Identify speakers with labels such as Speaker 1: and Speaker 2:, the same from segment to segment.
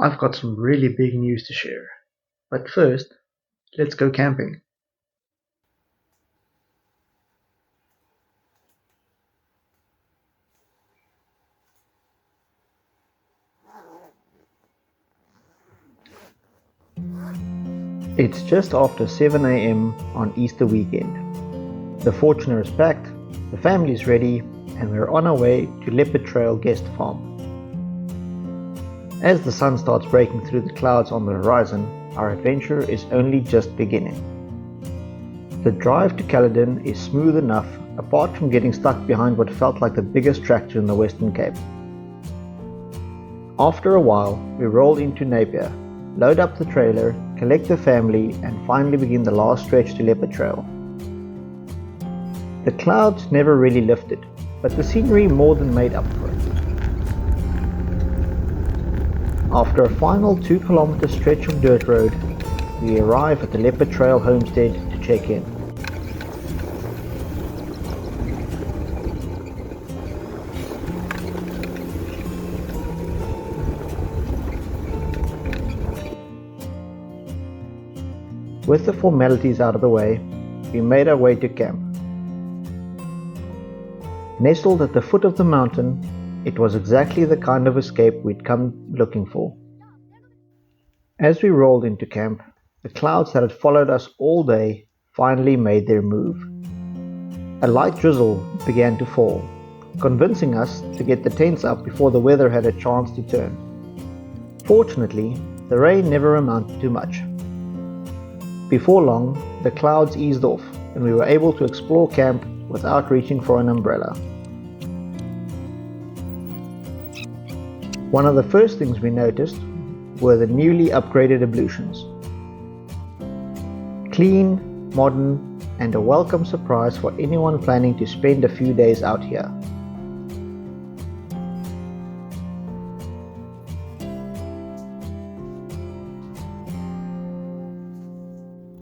Speaker 1: I've got some really big news to share. But first, let's go camping. It's just after 7 a.m. on Easter weekend. The Fortuner is packed, the family is ready, and we're on our way to Leopard Trail Guest Farm. As the sun starts breaking through the clouds on the horizon, our adventure is only just beginning. The drive to Caledon is smooth enough, apart from getting stuck behind what felt like the biggest tractor in the Western Cape. After a while, we roll into Napier, load up the trailer, collect the family, and finally begin the last stretch to Leopard Trail. The clouds never really lifted, but the scenery more than made up for it. After a final 2-kilometer stretch of dirt road, we arrive at the Leopard Trail homestead to check in. With the formalities out of the way, we made our way to camp. Nestled at the foot of the mountain, it was exactly the kind of escape we'd come looking for. As we rolled into camp, the clouds that had followed us all day finally made their move. A light drizzle began to fall, convincing us to get the tents up before the weather had a chance to turn. Fortunately, the rain never amounted to much. Before long, the clouds eased off and we were able to explore camp without reaching for an umbrella. One of the first things we noticed were the newly upgraded ablutions. Clean, modern, and a welcome surprise for anyone planning to spend a few days out here.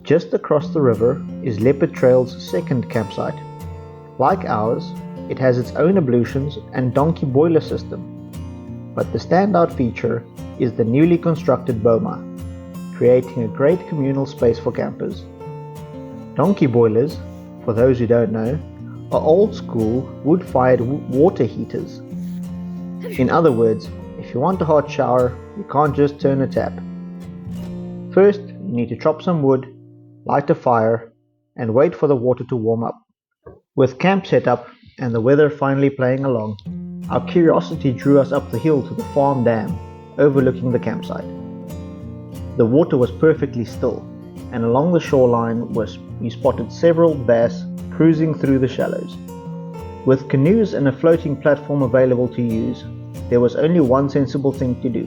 Speaker 1: Just across the river is Leopard Trail's second campsite. Like ours, it has its own ablutions and donkey boiler system. But the standout feature is the newly constructed boma, creating a great communal space for campers. Donkey boilers, for those who don't know, are old school wood-fired water heaters. In other words, if you want a hot shower, you can't just turn a tap. First, you need to chop some wood, light a fire, and wait for the water to warm up. With camp set up and the weather finally playing along, our curiosity drew us up the hill to the farm dam, overlooking the campsite. The water was perfectly still, and along the shoreline we spotted several bass cruising through the shallows. With canoes and a floating platform available to use, there was only one sensible thing to do.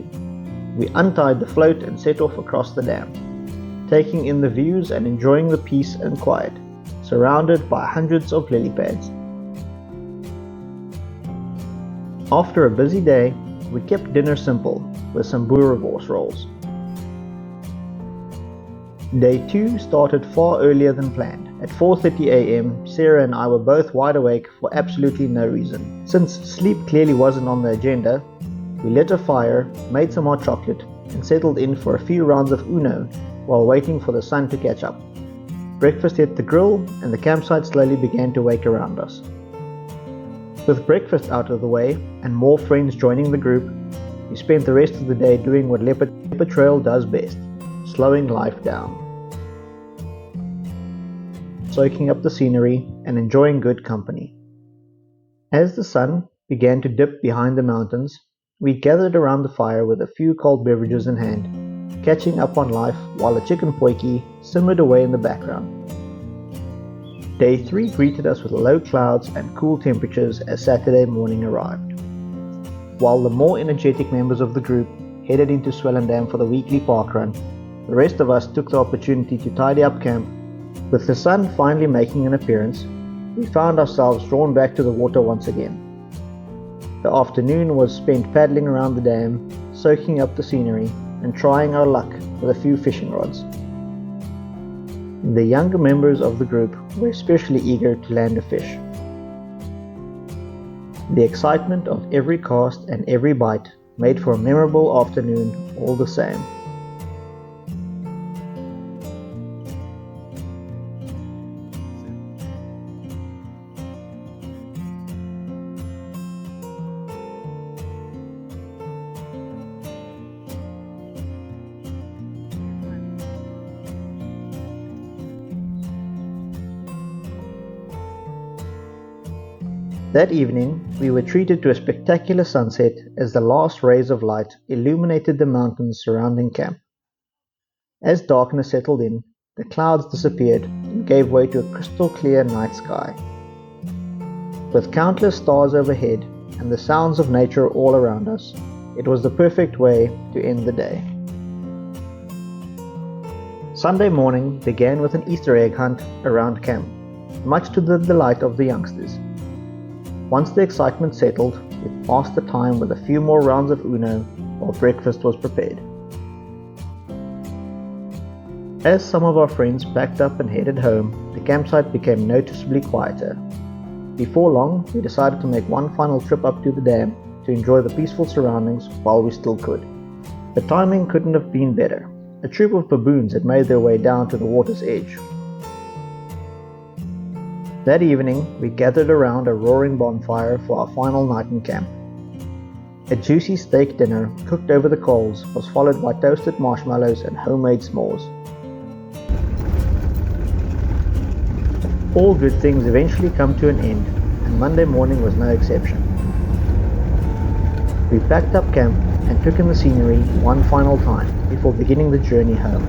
Speaker 1: We untied the float and set off across the dam, taking in the views and enjoying the peace and quiet, surrounded by hundreds of lily pads. After a busy day, we kept dinner simple with some boerewors rolls. Day 2 started far earlier than planned. At 4:30 a.m., Sarah and I were both wide awake for absolutely no reason. Since sleep clearly wasn't on the agenda, we lit a fire, made some hot chocolate, and settled in for a few rounds of Uno while waiting for the sun to catch up. Breakfast hit the grill, and the campsite slowly began to wake around us. With breakfast out of the way and more friends joining the group, we spent the rest of the day doing what Leopard Trail does best, slowing life down. Soaking up the scenery and enjoying good company. As the sun began to dip behind the mountains, we gathered around the fire with a few cold beverages in hand, catching up on life while a chicken potjie simmered away in the background. Day 3 greeted us with low clouds and cool temperatures as Saturday morning arrived. While the more energetic members of the group headed into Swellendam for the weekly park run, the rest of us took the opportunity to tidy up camp. With the sun finally making an appearance, we found ourselves drawn back to the water once again. The afternoon was spent paddling around the dam, soaking up the scenery, and trying our luck with a few fishing rods. The younger members of the group were especially eager to land a fish. The excitement of every cast and every bite made for a memorable afternoon all the same. That evening, we were treated to a spectacular sunset as the last rays of light illuminated the mountains surrounding camp. As darkness settled in, the clouds disappeared and gave way to a crystal clear night sky. With countless stars overhead and the sounds of nature all around us, it was the perfect way to end the day. Sunday morning began with an Easter egg hunt around camp, much to the delight of the youngsters. Once the excitement settled, we passed the time with a few more rounds of Uno while breakfast was prepared. As some of our friends packed up and headed home, the campsite became noticeably quieter. Before long, we decided to make one final trip up to the dam to enjoy the peaceful surroundings while we still could. The timing couldn't have been better. A troop of baboons had made their way down to the water's edge. That evening, we gathered around a roaring bonfire for our final night in camp. A juicy steak dinner cooked over the coals was followed by toasted marshmallows and homemade s'mores. All good things eventually come to an end, and Monday morning was no exception. We packed up camp and took in the scenery one final time before beginning the journey home.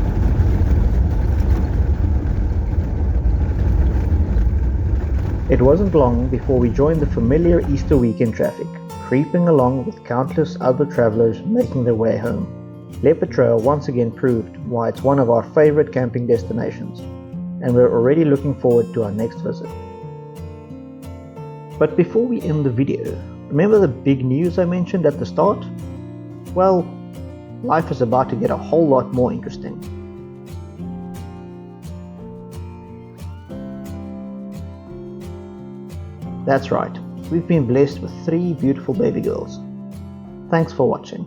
Speaker 1: It wasn't long before we joined the familiar Easter weekend traffic, creeping along with countless other travelers making their way home. Leopard Trail once again proved why it's one of our favorite camping destinations, and we're already looking forward to our next visit. But before we end the video, remember the big news I mentioned at the start? Well, life is about to get a whole lot more interesting. That's right, we've been blessed with 3 beautiful baby girls. Thanks for watching.